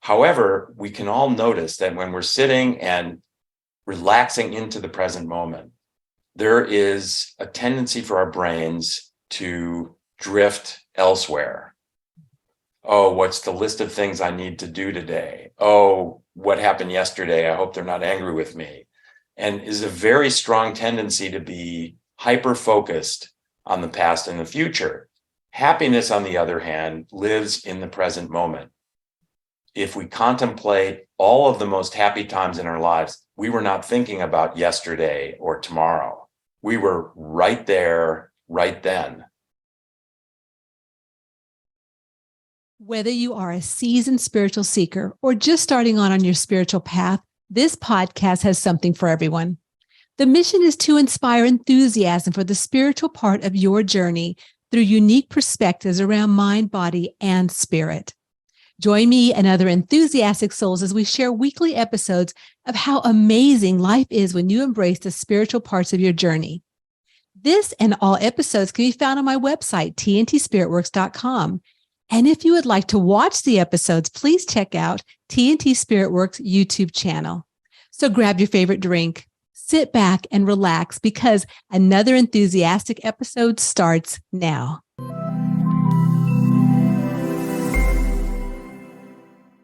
However, we can all notice that when we're sitting and relaxing into the present moment, there is a tendency for our brains to drift elsewhere. Oh, what's the list of things I need to do today? Oh, what happened yesterday? I hope they're not angry with me. And is a very strong tendency to be hyper-focused on the past and the future. Happiness, on the other hand, lives in the present moment. If we contemplate all of the most happy times in our lives, we were not thinking about yesterday or tomorrow. We were right there, right then. Whether you are a seasoned spiritual seeker or just starting on your spiritual path, this podcast has something for everyone. The mission is to inspire enthusiasm for the spiritual part of your journey through unique perspectives around mind, body, and spirit. Join me and other enthusiastic souls as we share weekly episodes of how amazing life is when you embrace the spiritual parts of your journey. This and all episodes can be found on my website, tntspiritworks.com. And if you would like to watch the episodes, please check out TNT Spiritworks YouTube channel. So grab your favorite drink, sit back and relax because another enthusiastic episode starts now.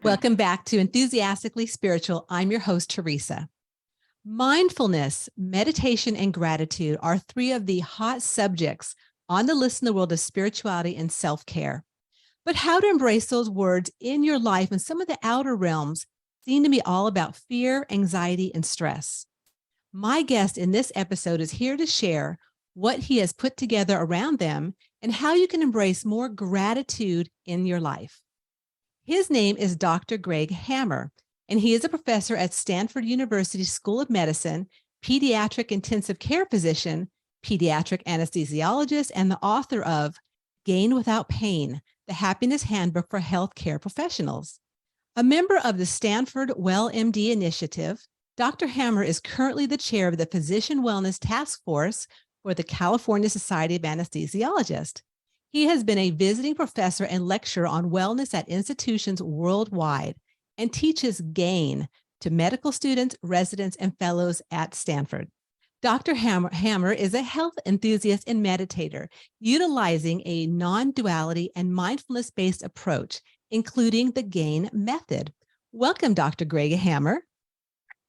Welcome back to Enthusiastically Spiritual. I'm your host, Teresa. Mindfulness, meditation, and gratitude are three of the hot subjects on the list in the world of spirituality and self-care. But how to embrace those words in your life and some of the outer realms seem to be all about fear, anxiety, and stress. My guest in this episode is here to share what he has put together around them and how you can embrace more gratitude in your life. His name is Dr. Greg Hammer, and he is a professor at Stanford University School of Medicine, pediatric intensive care physician, pediatric anesthesiologist, and the author of Gain Without Pain, the Happiness Handbook for Healthcare Professionals. A member of the Stanford Well MD Initiative, Dr. Hammer is currently the chair of the Physician Wellness Task Force for the California Society of Anesthesiologists. He has been a visiting professor and lecturer on wellness at institutions worldwide and teaches GAIN to medical students, residents, and fellows at Stanford. Dr. Hammer is a health enthusiast and meditator, utilizing a non-duality and mindfulness-based approach, including the GAIN method. Welcome, Dr. Greg Hammer.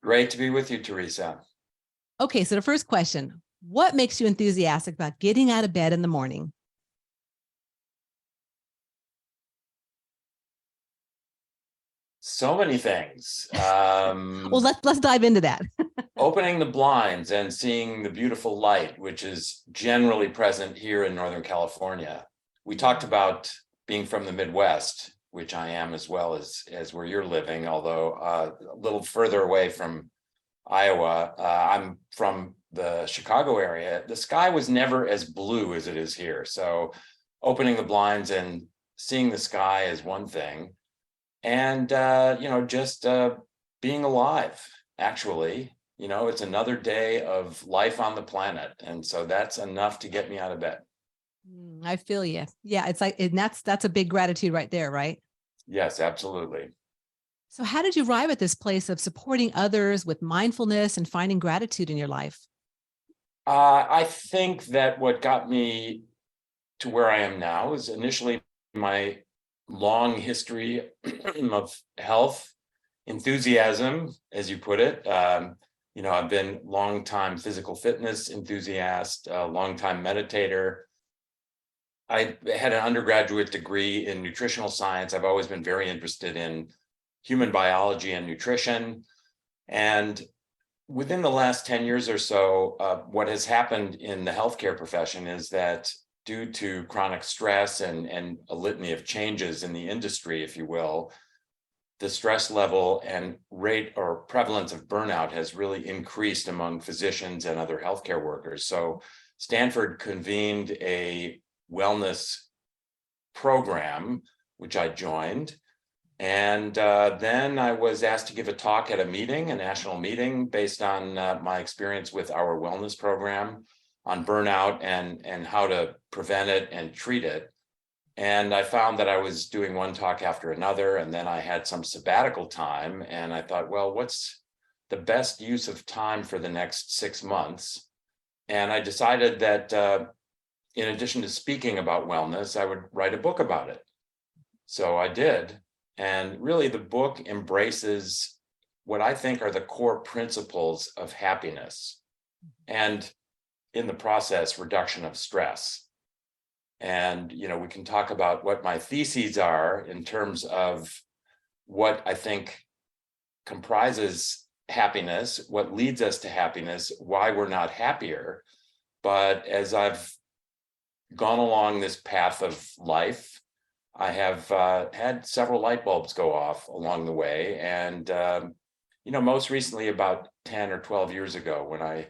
Great to be with you, Teresa. Okay, so the first question, what makes you enthusiastic about getting out of bed in the morning? So many things. Well, let's dive into that. Opening the blinds and seeing the beautiful light, which is generally present here in Northern California. We talked about being from the Midwest, which I am as well as where you're living, although a little further away from Iowa. I'm from the Chicago area. The sky was never as blue as it is here. So opening the blinds and seeing the sky is one thing. And, just being alive, actually, it's another day of life on the planet. And so that's enough to get me out of bed. I feel you. Yeah, it's like, and that's a big gratitude right there, right? Yes, absolutely. So how did you arrive at this place of supporting others with mindfulness and finding gratitude in your life? I think that what got me to where I am now is initially my long history of health enthusiasm, as you put it. I've been long-time physical fitness enthusiast, a long-time meditator. I had an undergraduate degree in nutritional science. I've always been very interested in human biology and nutrition. And within the last 10 years or so, what has happened in the healthcare profession is that due to chronic stress and a litany of changes in the industry, if you will, the stress level and rate or prevalence of burnout has really increased among physicians and other healthcare workers. So Stanford convened a wellness program, which I joined. And then I was asked to give a talk at a national meeting, based on my experience with our wellness program on burnout and how to prevent it and treat it. And I found that I was doing one talk after another, and then I had some sabbatical time, and I thought, well, what's the best use of time for the next 6 months? And I decided that in addition to speaking about wellness, I would write a book about it. So I did. And really, the book embraces what I think are the core principles of happiness, and in the process, reduction of stress. And, we can talk about what my theses are in terms of what I think comprises happiness, what leads us to happiness, why we're not happier. But as I've gone along this path of life, I have had several light bulbs go off along the way. And, most recently about 10 or 12 years ago, when I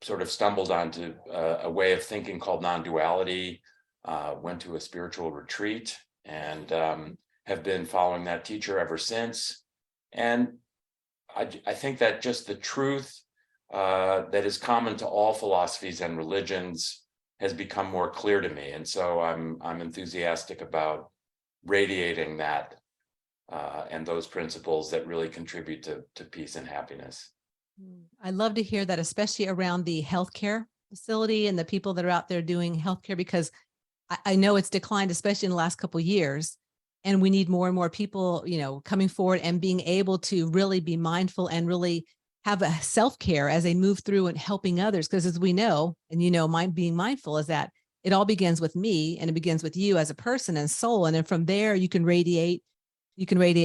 sort of stumbled onto a way of thinking called non-duality, went to a spiritual retreat, and have been following that teacher ever since. And I think that just the truth that is common to all philosophies and religions has become more clear to me. And so I'm enthusiastic about radiating that and those principles that really contribute to peace and happiness. I love to hear that, especially around the healthcare facility and the people that are out there doing healthcare, because I know it's declined, especially in the last couple of years. And we need more and more people, coming forward and being able to really be mindful and really have a self-care as they move through and helping others. Because as we know, and being mindful is that it all begins with me, and it begins with you as a person and soul. And then from there, you can radiate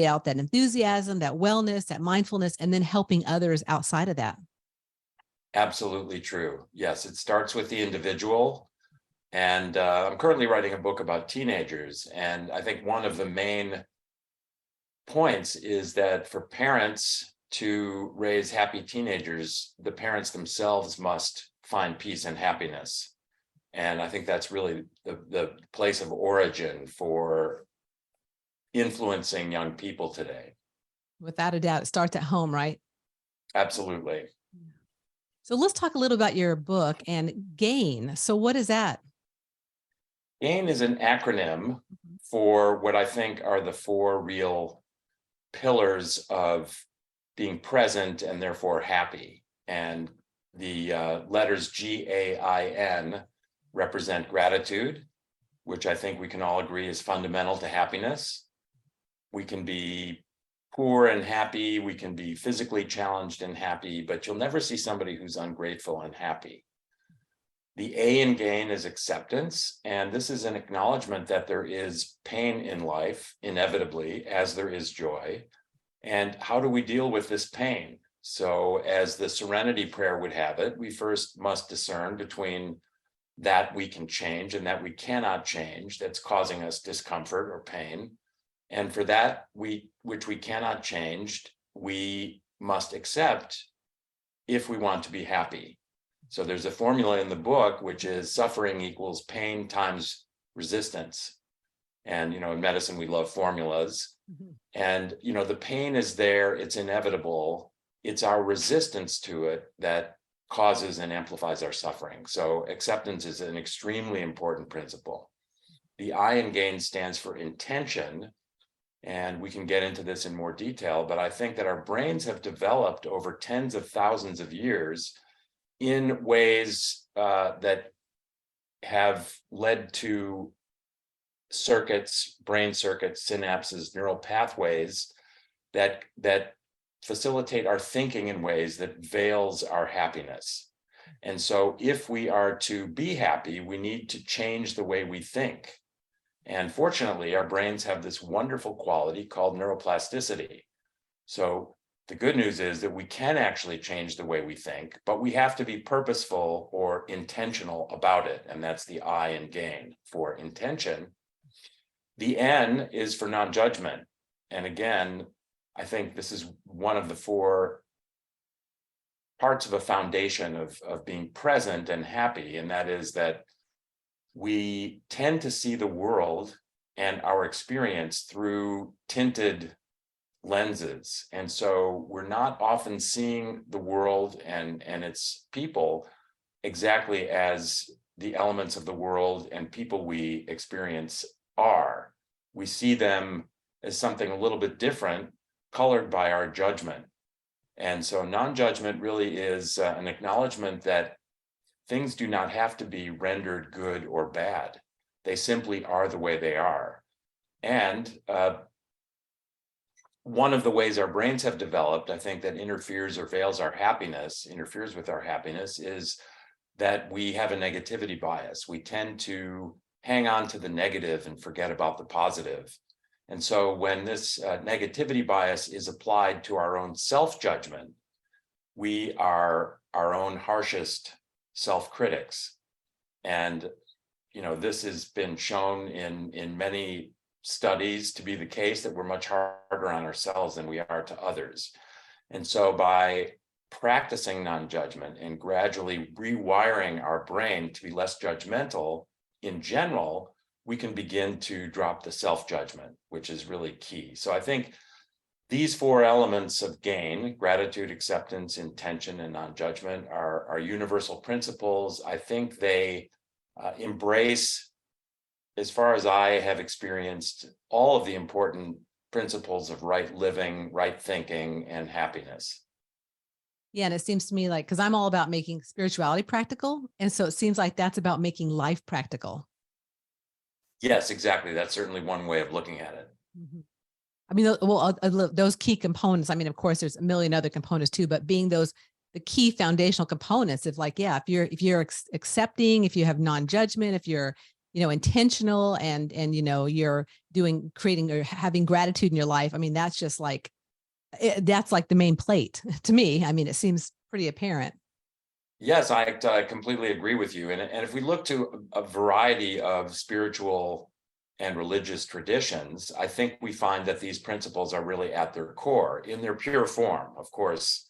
out that enthusiasm, that wellness, that mindfulness, and then helping others outside of that. Absolutely true. Yes, it starts with the individual. And I'm currently writing a book about teenagers. And I think one of the main points is that for parents to raise happy teenagers, the parents themselves must find peace and happiness. And I think that's really the place of origin for influencing young people today. Without a doubt, it starts at home, right? Absolutely. So let's talk a little about your book and GAIN. So what is that? GAIN is an acronym for what I think are the four real pillars of being present and therefore happy. And the letters GAIN represent gratitude, which I think we can all agree is fundamental to happiness. We can be poor and happy, we can be physically challenged and happy, but you'll never see somebody who's ungrateful and happy. The A in GAIN is acceptance, and this is an acknowledgement that there is pain in life, inevitably, as there is joy. And how do we deal with this pain? So as the Serenity Prayer would have it, we first must discern between that we can change and that we cannot change, that's causing us discomfort or pain. And for that which we cannot change, we must accept if we want to be happy. So there's a formula in the book, which is suffering equals pain times resistance. And, in medicine, we love formulas. Mm-hmm. And, the pain is there, it's inevitable. It's our resistance to it that causes and amplifies our suffering. So acceptance is an extremely important principle. The I in GAIN stands for intention. And we can get into this in more detail, but I think that our brains have developed over tens of thousands of years in ways that have led to brain circuits, synapses, neural pathways that facilitate our thinking in ways that veils our happiness. And so if we are to be happy, we need to change the way we think. And fortunately, our brains have this wonderful quality called neuroplasticity. So the good news is that we can actually change the way we think, but we have to be purposeful or intentional about it. And that's the I in GAIN for intention. The N is for non-judgment. And again, I think this is one of the four parts of a foundation of being present and happy. And that is that we tend to see the world and our experience through tinted lenses. And so we're not often seeing the world and its people exactly as the elements of the world and people we experience are. We see them as something a little bit different, colored by our judgment. And so non-judgment really is an acknowledgement that things do not have to be rendered good or bad. They simply are the way they are. And one of the ways our brains have developed, I think, that interferes with our happiness, is that we have a negativity bias. We tend to hang on to the negative and forget about the positive. And so when this negativity bias is applied to our own self-judgment, we are our own harshest self-critics. And, this has been shown in many studies to be the case, that we're much harder on ourselves than we are to others. And so by practicing non-judgment and gradually rewiring our brain to be less judgmental in general, we can begin to drop the self-judgment, which is really key. So I think these four elements of gain, gratitude, acceptance, intention, and non-judgment, are universal principles. I think they embrace, as far as I have experienced, all of the important principles of right living, right thinking, and happiness. Yeah. And it seems to me like, because I'm all about making spirituality practical. And so it seems like that's about making life practical. Yes, exactly. That's certainly one way of looking at it. Mm-hmm. I mean, those key components, I mean, of course, there's a million other components too, but being the key foundational components of like, yeah, if you're accepting, if you have non-judgment, if you're, intentional and, you're creating or having gratitude in your life. I mean, that's just like, that's like the main plate to me. I mean, it seems pretty apparent. Yes, I completely agree with you. And if we look to a variety of spiritual and religious traditions, I think we find that these principles are really at their core in their pure form. Of course,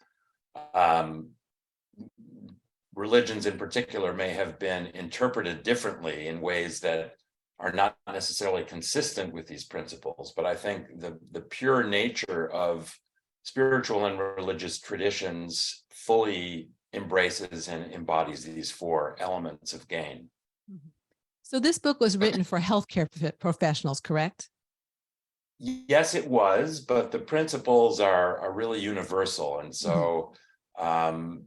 religions in particular may have been interpreted differently in ways that are not necessarily consistent with these principles. But I think the pure nature of spiritual and religious traditions fully embraces and embodies these four elements of gain. So this book was written for healthcare professionals, correct? Yes, it was, but the principles are really universal. And so, I'm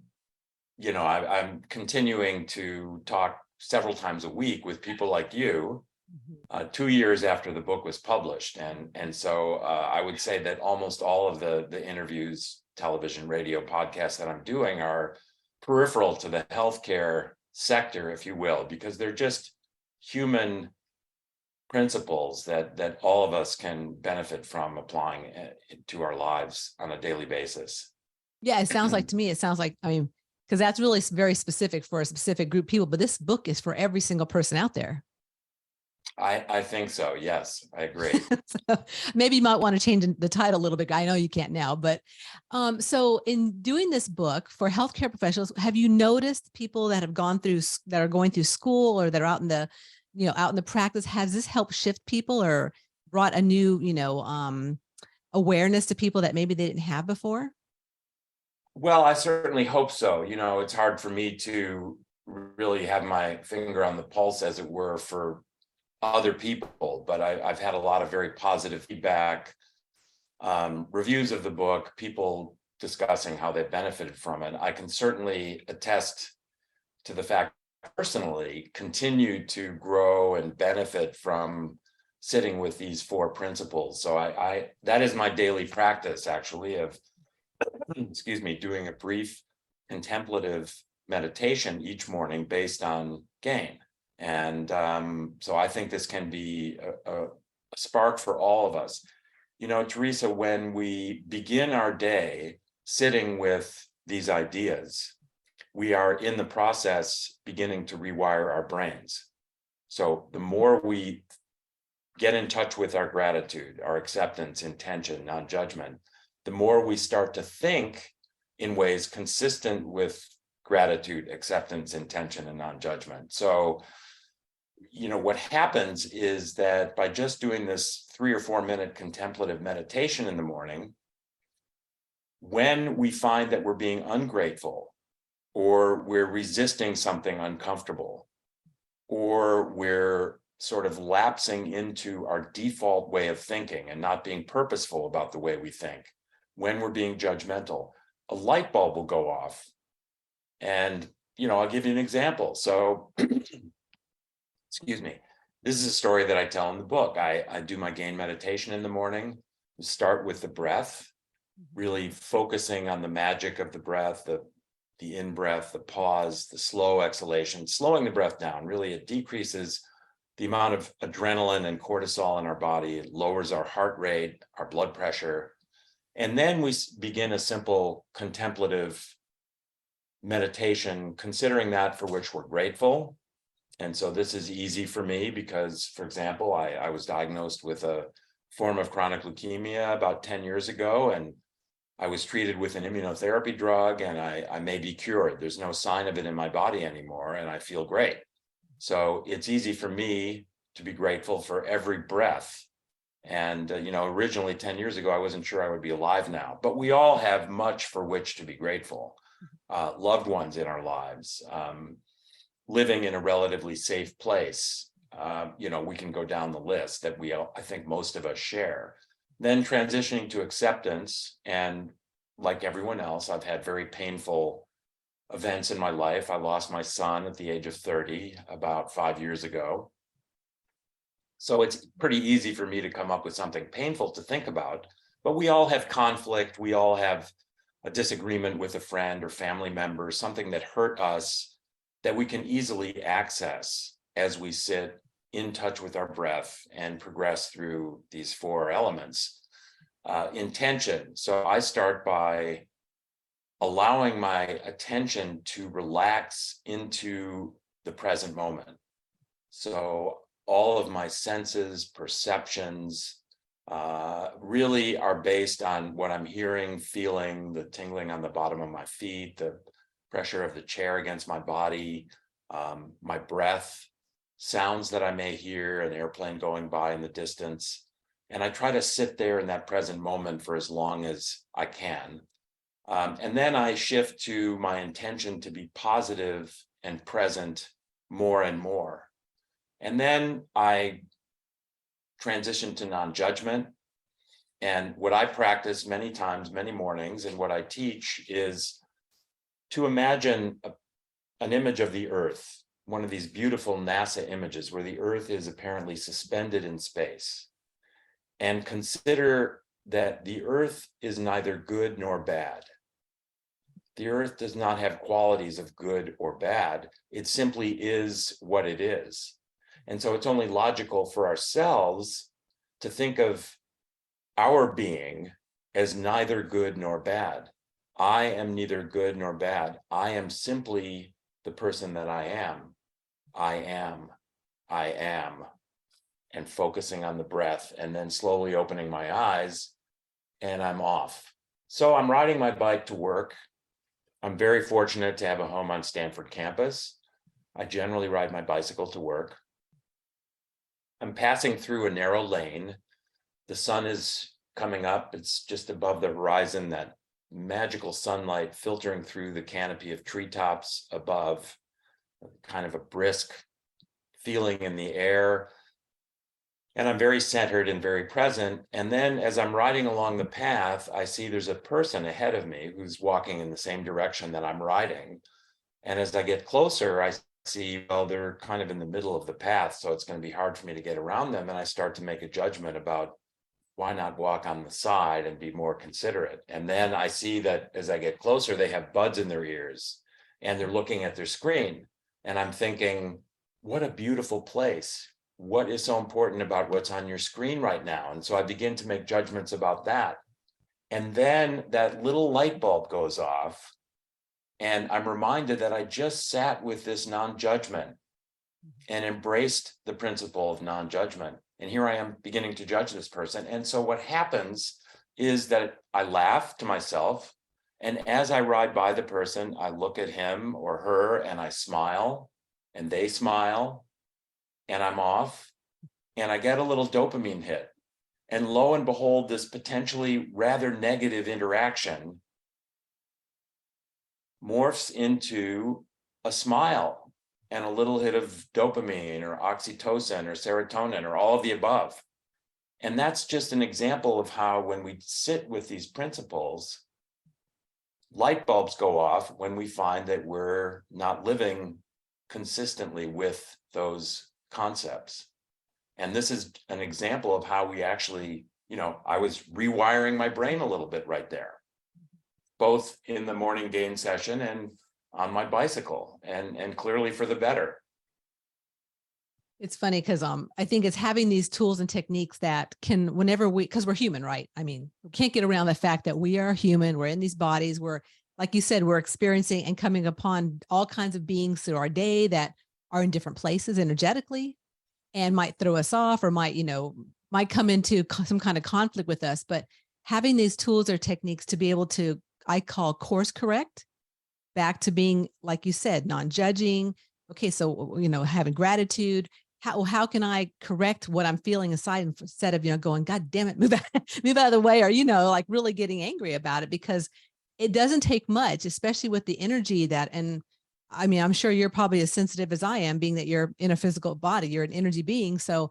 continuing to talk several times a week with people like you, 2 years after the book was published. And so I would say that almost all of the interviews, television, radio, podcasts that I'm doing are peripheral to the healthcare sector, if you will, because they're just human principles that all of us can benefit from applying to our lives on a daily basis. Yeah, it sounds like I mean, because that's really very specific for a specific group of people, but this book is for every single person out there. I think so. Yes, I agree. So maybe you might want to change the title a little bit. I know you can't now, but so in doing this book for healthcare professionals, have you noticed people that are going through school or that are out in the practice? Has this helped shift people or brought a new, awareness to people that maybe they didn't have before? Well, I certainly hope so. It's hard for me to really have my finger on the pulse, as it were, for other people, but I've had a lot of very positive feedback, reviews of the book, people discussing how they benefited from it. I can certainly attest to the fact personally continue to grow and benefit from sitting with these four principles. So I that is my daily practice, actually, of doing a brief contemplative meditation each morning based on gain. And so I think this can be a spark for all of us. Teresa, when we begin our day sitting with these ideas, we are in the process beginning to rewire our brains. So the more we get in touch with our gratitude, our acceptance, intention, non-judgment, the more we start to think in ways consistent with gratitude, acceptance, intention, and non-judgment. So what happens is that by just doing this 3 or 4 minute contemplative meditation in the morning, when we find that we're being ungrateful or we're resisting something uncomfortable, or we're sort of lapsing into our default way of thinking and not being purposeful about the way we think, when we're being judgmental, a light bulb will go off. And, I'll give you an example. So, excuse me. This is a story that I tell in the book. I do my gain meditation in the morning, start with the breath, really focusing on the magic of the breath, the in-breath, the pause, the slow exhalation, slowing the breath down. Really, it decreases the amount of adrenaline and cortisol in our body. It lowers our heart rate, our blood pressure. And then we begin a simple contemplative meditation, considering that for which we're grateful. And so this is easy for me because, for example, I was diagnosed with a form of chronic leukemia about 10 years ago, and I was treated with an immunotherapy drug, and I may be cured. There's no sign of it in my body anymore, and I feel great. So it's easy for me to be grateful for every breath. And, originally 10 years ago, I wasn't sure I would be alive now, but we all have much for which to be grateful. Loved ones in our lives, living in a relatively safe place. We can go down the list that I think most of us share. Then transitioning to acceptance. And like everyone else, I've had very painful events in my life. I lost my son at the age of 30 about 5 years ago. So it's pretty easy for me to come up with something painful to think about, but we all have conflict. We all have a disagreement with a friend or family member, something that hurt us that we can easily access as we sit in touch with our breath and progress through these 4 elements. Intention. So I start by allowing my attention to relax into the present moment. So all of my senses, perceptions, really are based on what I'm hearing, feeling, the tingling on the bottom of my feet, the pressure of the chair against my body, my breath, sounds that I may hear, an airplane going by in the distance. And I try to sit there in that present moment for as long as I can. And then I shift to my intention to be positive and present more and more. And then I transition to non-judgment. And what I practice many times, many mornings, and what I teach is to imagine an image of the Earth, one of these beautiful NASA images where the Earth is apparently suspended in space. And consider that the Earth is neither good nor bad. The Earth does not have qualities of good or bad. It simply is what it is. And so it's only logical for ourselves to think of our being as neither good nor bad. I am neither good nor bad. I am simply the person that I am. I am. I am. And focusing on the breath and then slowly opening my eyes, and I'm off. So I'm riding my bike to work. I'm very fortunate to have a home on Stanford campus. I generally ride my bicycle to work. I'm passing through a narrow lane. The sun is coming up. It's just above the horizon, that magical sunlight filtering through the canopy of treetops above, kind of a brisk feeling in the air. And I'm very centered and very present. And then as I'm riding along the path, I see there's a person ahead of me who's walking in the same direction that I'm riding. And as I get closer, I see, well, they're kind of in the middle of the path, so it's going to be hard for me to get around them. And I start to make a judgment about why not walk on the side and be more considerate. And then I see that as I get closer, they have buds in their ears and they're looking at their screen. And I'm thinking, what a beautiful place. What is so important about what's on your screen right now? And so I begin to make judgments about that. And then that little light bulb goes off. And I'm reminded that I just sat with this non-judgment and embraced the principle of non-judgment. And here I am beginning to judge this person. And so what happens is that I laugh to myself. And as I ride by the person, I look at him or her and I smile, and they smile, and I'm off, and I get a little dopamine hit. And lo and behold, this potentially rather negative interaction morphs into a smile and a little hit of dopamine or oxytocin or serotonin or all of the above. And that's just an example of how when we sit with these principles, light bulbs go off when we find that we're not living consistently with those concepts. And this is an example of how we actually, I was rewiring my brain a little bit right there, both in the morning gain session and on my bicycle, and clearly for the better. It's funny because I think it's having these tools and techniques that can, whenever because we're human, right? I mean, we can't get around the fact that we are human. We're in these bodies. We're, like you said, we're experiencing and coming upon all kinds of beings through our day that are in different places energetically and might throw us off or might come into some kind of conflict with us. But having these tools or techniques to be able to, I call course correct, back to being, like you said, non-judging. Okay, so, having gratitude. How can I correct what I'm feeling inside instead of, going, God damn it, move out of the way, or, like really getting angry about it, because it doesn't take much, especially with the energy that, and I mean, I'm sure you're probably as sensitive as I am, being that you're in a physical body, you're an energy being. So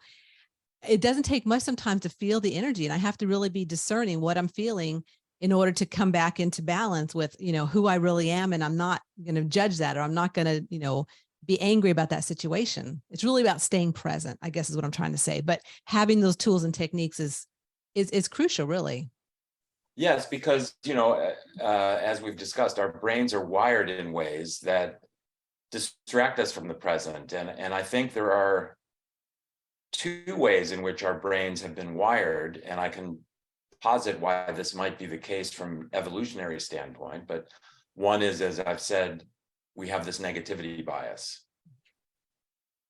it doesn't take much sometimes to feel the energy. And I have to really be discerning what I'm feeling in order to come back into balance with, who I really am. And I'm not going to judge that, or I'm not going to, be angry about that situation. It's really about staying present, I guess is what I'm trying to say. But having those tools and techniques is crucial, really. Yes, because, as we've discussed, our brains are wired in ways that distract us from the present. And I think there are two ways in which our brains have been wired, and I can posit why this might be the case from evolutionary standpoint. But one is, as I've said, we have this negativity bias.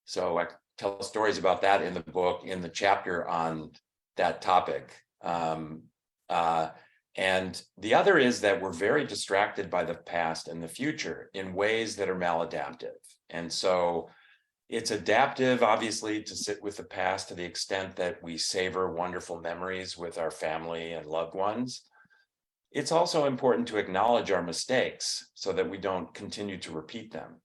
So I tell stories about that in the book, in the chapter on that topic. And the other is that we're very distracted by the past and the future in ways that are maladaptive. And so it's adaptive, obviously, to sit with the past to the extent that we savor wonderful memories with our family and loved ones. It's also important to acknowledge our mistakes so that we don't continue to repeat them.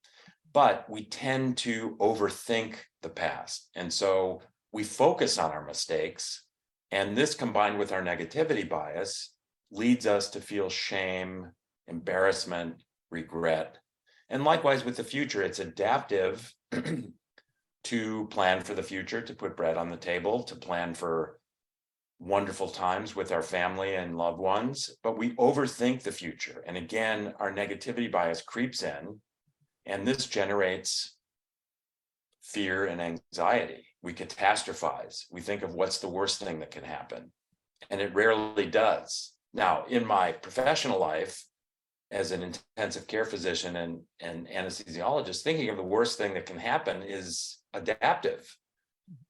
But we tend to overthink the past. And so we focus on our mistakes. And this, combined with our negativity bias, leads us to feel shame, embarrassment, regret. And likewise with the future, it's adaptive to plan for the future, to put bread on the table, to plan for wonderful times with our family and loved ones, but we overthink the future. And again, our negativity bias creeps in, and this generates fear and anxiety. We catastrophize. We think of what's the worst thing that can happen, and it rarely does. Now, in my professional life, as an intensive care physician and anesthesiologist, thinking of the worst thing that can happen is adaptive.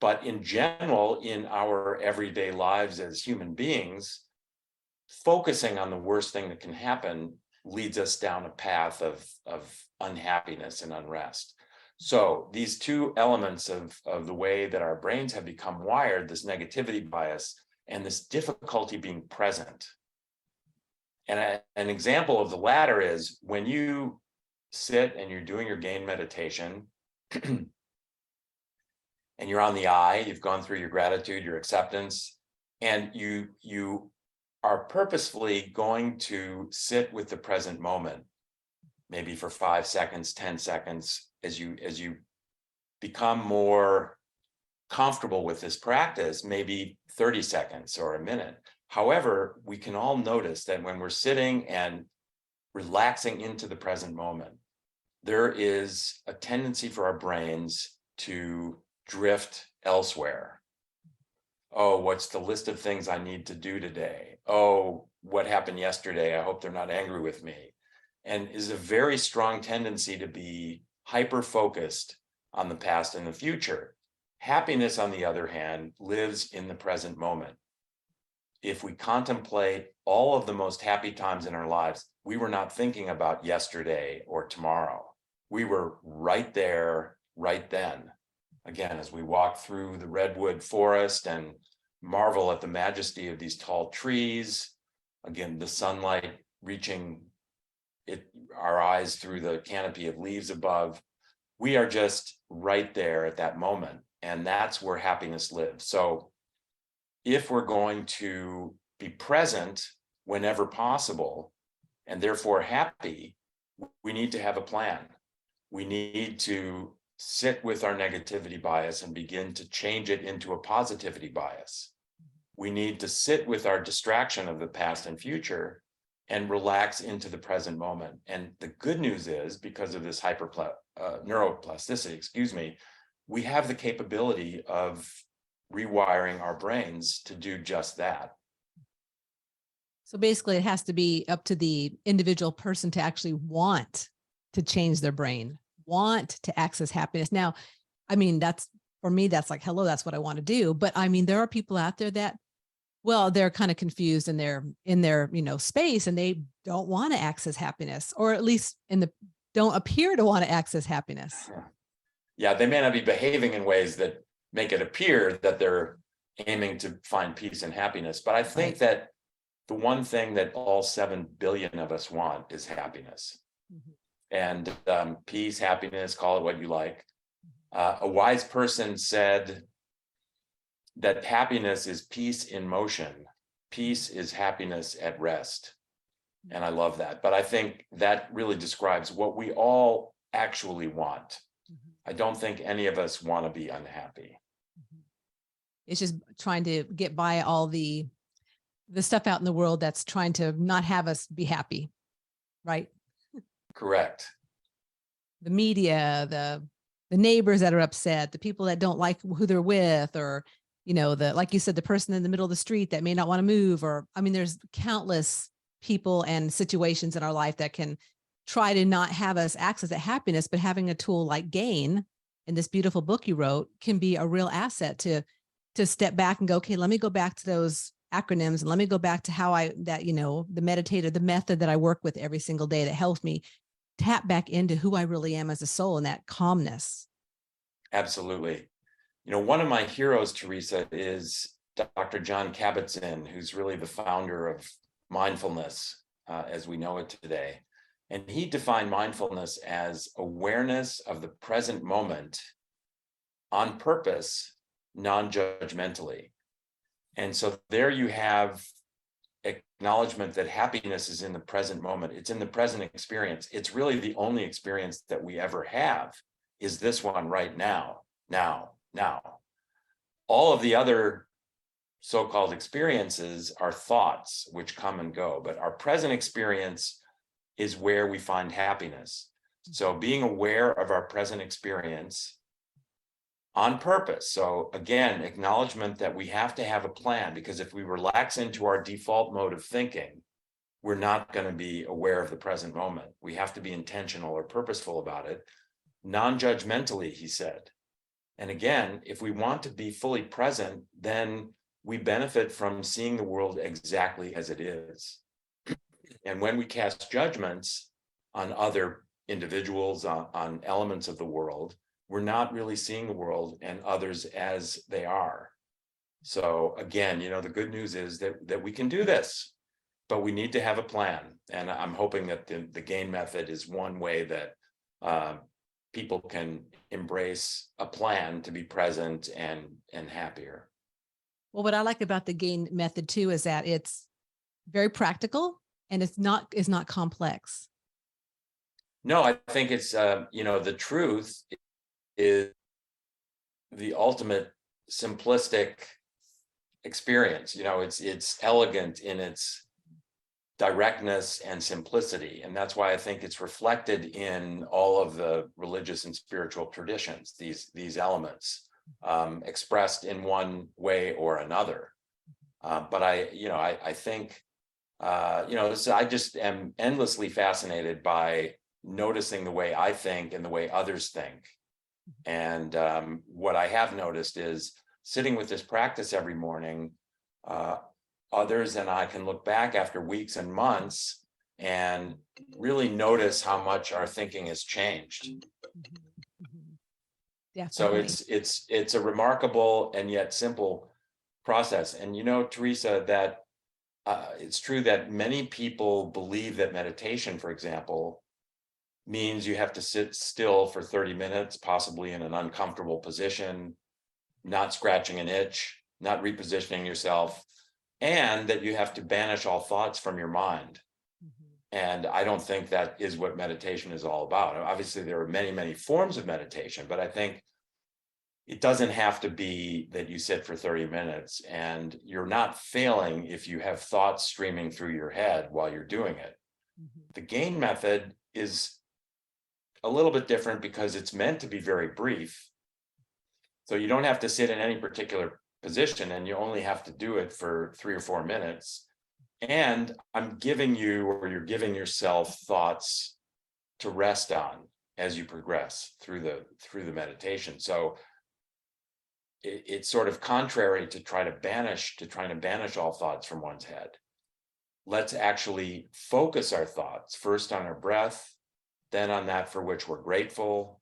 But in general, in our everyday lives as human beings, focusing on the worst thing that can happen leads us down a path of unhappiness and unrest. So these two elements of the way that our brains have become wired, this negativity bias and this difficulty being present. And an example of the latter is when you sit and you're doing your gain meditation, and you're on the I, you've gone through your gratitude, your acceptance, and you are purposefully going to sit with the present moment, maybe for 5 seconds, 10 seconds, as you become more comfortable with this practice, maybe 30 seconds or a minute. However, we can all notice that when we're sitting and relaxing into the present moment, there is a tendency for our brains to drift elsewhere. Oh, what's the list of things I need to do today? Oh, what happened yesterday? I hope they're not angry with me. And is a very strong tendency to be hyper-focused on the past and the future. Happiness, on the other hand, lives in the present moment. If we contemplate all of the most happy times in our lives, we were not thinking about yesterday or tomorrow. We were right there, right then. Again, as we walk through the redwood forest and marvel at the majesty of these tall trees, again, the sunlight reaching our eyes through the canopy of leaves above, we are just right there at that moment. And that's where happiness lives. So if we're going to be present whenever possible, and therefore happy, we need to have a plan. We need to sit with our negativity bias and begin to change it into a positivity bias. We need to sit with our distraction of the past and future and relax into the present moment. And the good news is, because of this neuroplasticity, we have the capability of rewiring our brains to do just that. So basically, it has to be up to the individual person to actually want to change their brain, want to access happiness. Now, I mean, that's for me, that's like, hello, that's what I want to do. But I mean, there are people out there that, well, they're kind of confused in their, space, and they don't want to access happiness, or at least don't appear to want to access happiness. Yeah, they may not be behaving in ways that make it appear that they're aiming to find peace and happiness. But I think that the one thing that all 7 billion of us want is happiness. And peace, happiness, call it what you like. A wise person said that happiness is peace in motion. Peace is happiness at rest. And I love that. But I think that really describes what we all actually want. I don't think any of us want to be unhappy. It's just trying to get by all the stuff out in the world that's trying to not have us be happy, right? Correct. The media, the neighbors that are upset, the people that don't like who they're with, or, like you said, the person in the middle of the street that may not want to move, or, I mean, there's countless people and situations in our life that can try to not have us access that happiness, but having a tool like GAIN in this beautiful book you wrote can be a real asset to step back and go, okay, let me go back to those acronyms, and let me go back to how the meditator, the method that I work with every single day that helps me tap back into who I really am as a soul and that calmness. Absolutely. One of my heroes, Teresa, is Dr. John Kabat-Zinn, who's really the founder of mindfulness as we know it today. And he defined mindfulness as awareness of the present moment on purpose, non-judgmentally. And so there you have acknowledgement that happiness is in the present moment. It's in the present experience. It's really the only experience that we ever have, is this one right now. All of the other so-called experiences are thoughts which come and go, but our present experience is where we find happiness. So being aware of our present experience on purpose. So again, acknowledgement that we have to have a plan, because if we relax into our default mode of thinking, we're not going to be aware of the present moment. We have to be intentional or purposeful about it, non-judgmentally, he said. And again, if we want to be fully present, then we benefit from seeing the world exactly as it is. And when we cast judgments on other individuals, on elements of the world, we're not really seeing the world and others as they are. So again, the good news is that we can do this, but we need to have a plan. And I'm hoping that the GAIN method is one way that people can embrace a plan to be present and happier. Well, what I like about the GAIN method too is that it's very practical and it's not complex. No, I think it's the truth is the ultimate simplistic experience. It's elegant in its directness and simplicity. And that's why I think it's reflected in all of the religious and spiritual traditions, these elements expressed in one way or another. But I think, I just am endlessly fascinated by noticing the way I think and the way others think. And what I have noticed is sitting with this practice every morning, others and I can look back after weeks and months and really notice how much our thinking has changed. Definitely. So it's a remarkable and yet simple process. And Teresa, that it's true that many people believe that meditation, for example, means you have to sit still for 30 minutes, possibly in an uncomfortable position, not scratching an itch, not repositioning yourself, and that you have to banish all thoughts from your mind. And I don't think that is what meditation is all about. Obviously, there are many, many forms of meditation, but I think it doesn't have to be that you sit for 30 minutes, and you're not failing if you have thoughts streaming through your head while you're doing it. The GAIN method is a little bit different because it's meant to be very brief. So you don't have to sit in any particular position, and you only have to do it for 3 or 4 minutes. And I'm giving you, or you're giving yourself, thoughts to rest on as you progress through the meditation. So it's sort of contrary to trying to banish all thoughts from one's head. Let's actually focus our thoughts first on our breath, then on that for which we're grateful,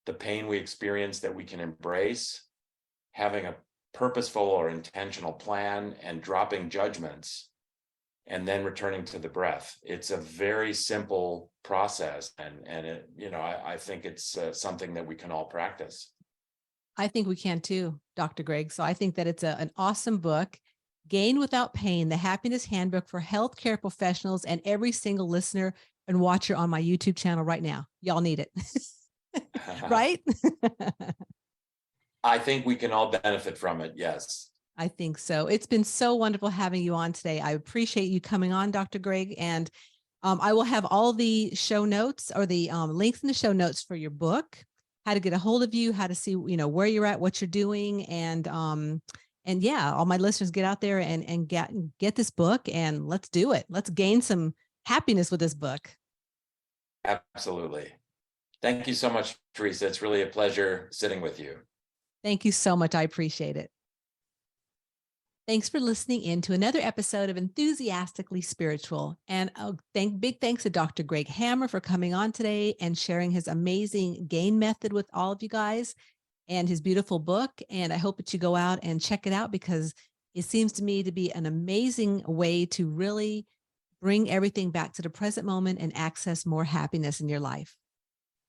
the pain we experience that we can embrace, having a purposeful or intentional plan, and dropping judgments, and then returning to the breath. It's a very simple process, and it, I think it's something that we can all practice. I think we can too, Dr. Greg. So I think that it's an awesome book. Gain Without Pain, the Happiness Handbook for Healthcare Professionals and every single listener and watcher on my YouTube channel right now. Y'all need it. Right? I think we can all benefit from it. Yes. I think so. It's been so wonderful having you on today. I appreciate you coming on, Dr. Greg. And I will have all the show notes, or the links in the show notes for your book, how to get a hold of you, how to see, where you're at, what you're doing. And yeah, all my listeners, get out there and get this book, and let's do it. Let's gain some happiness with this book. Absolutely. Thank you so much, Teresa. It's really a pleasure sitting with you. Thank you so much. I appreciate it. Thanks for listening in to another episode of Enthusiastically Spiritual. And big thanks to Dr. Greg Hammer for coming on today and sharing his amazing GAIN method with all of you guys, and his beautiful book. And I hope that you go out and check it out, because it seems to me to be an amazing way to really bring everything back to the present moment and access more happiness in your life.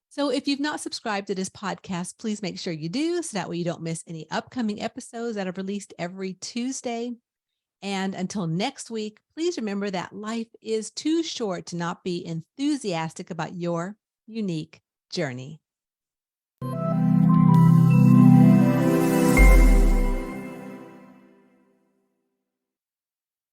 So if you've not subscribed to this podcast, please make sure you do, so that way you don't miss any upcoming episodes that are released every Tuesday. And until next week, please remember that life is too short to not be enthusiastic about your unique journey.